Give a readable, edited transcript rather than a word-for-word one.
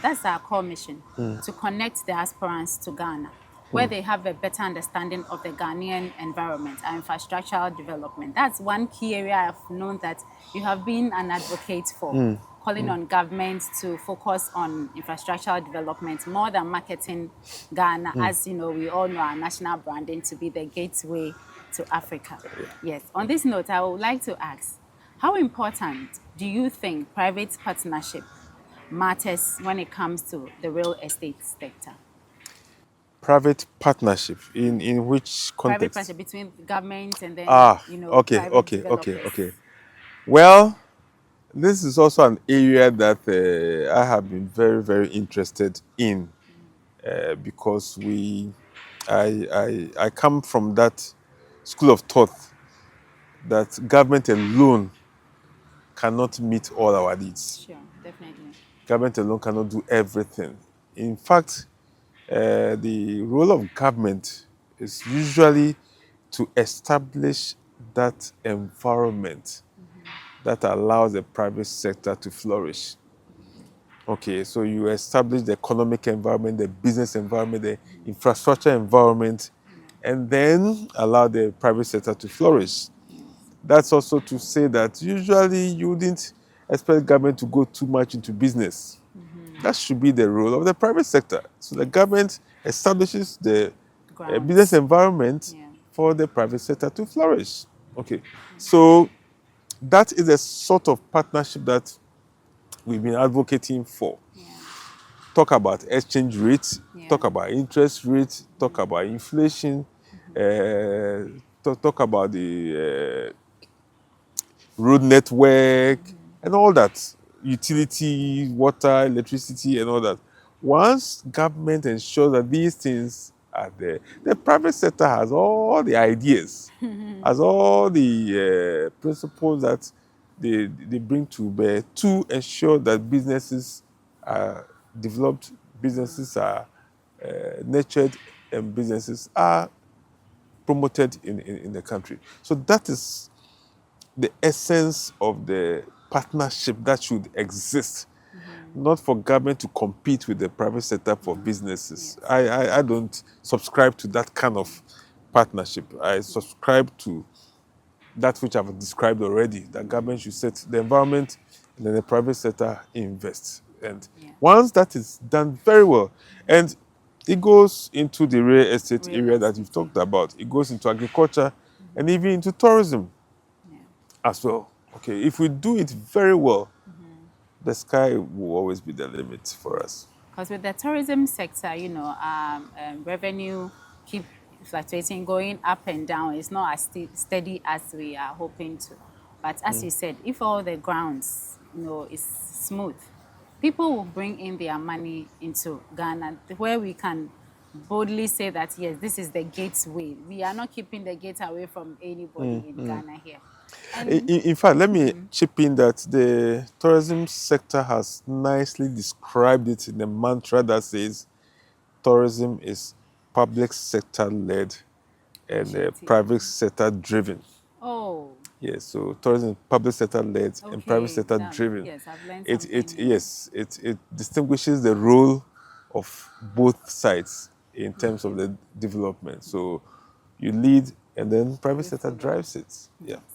that's our core mission, to connect the aspirants to Ghana, where they have a better understanding of the Ghanaian environment and infrastructural development. That's one key area I've known that you have been an advocate for, calling on governments to focus on infrastructural development more than marketing Ghana, as you know, we all know our national branding to be the gateway to Africa. Yes. On this note, I would like to ask, how important do you think private partnership matters when it comes to the real estate sector? Private partnership in which Private context? partnership between government and then, Ah, okay, private okay, okay, developers. okay. Well, this is also an area that I have been very, very interested in because I come from that school of thought that government alone cannot meet all our needs. Sure, definitely. Government alone cannot do everything. In fact, the role of government is usually to establish that environment that allows the private sector to flourish. Okay, so you establish the economic environment, the business environment, the infrastructure environment, and then allow the private sector to flourish. That's also to say that usually you wouldn't expect government to go too much into business. That should be the role of the private sector. So the government establishes the business Grounds. environment Yeah. for the private sector to flourish. Okay, so that is a sort of partnership that we've been advocating for. Yeah. Talk about exchange rates, Yeah. talk about interest rates, talk about inflation, talk about the road network and all that, utility, water, electricity, and all that. Once government ensures that these things are there, the private sector has all the ideas, has all the principles that they bring to bear to ensure that businesses are developed, businesses are nurtured, and businesses are promoted in the country. So that is the essence of the partnership that should exist, not for government to compete with the private sector for businesses. Yes. I don't subscribe to that kind of partnership. I subscribe to that which I've described already, that government should set the environment and then the private sector invests. And Yeah. once that is done very well, and it goes into the real estate Real area that estate, you've talked about, it goes into agriculture and even into tourism Yeah. as well. Okay, if we do it very well, the sky will always be the limit for us. Because with the tourism sector, revenue keep fluctuating, going up and down. It's not as steady as we are hoping to. But as you said, if all the grounds, is smooth, people will bring in their money into Ghana, where we can boldly say that, yes, this is the gateway. We are not keeping the gate away from anybody in Ghana here. In fact, let me chip in that the tourism sector has nicely described it in a mantra that says tourism is public sector led and Initiative. private sector driven. Oh, Yes, so tourism is public sector led and private okay. sector Now, driven. yes, I've learned It something. it distinguishes the role of both sides in terms of the development. So you lead and then private sector drives it. Yeah.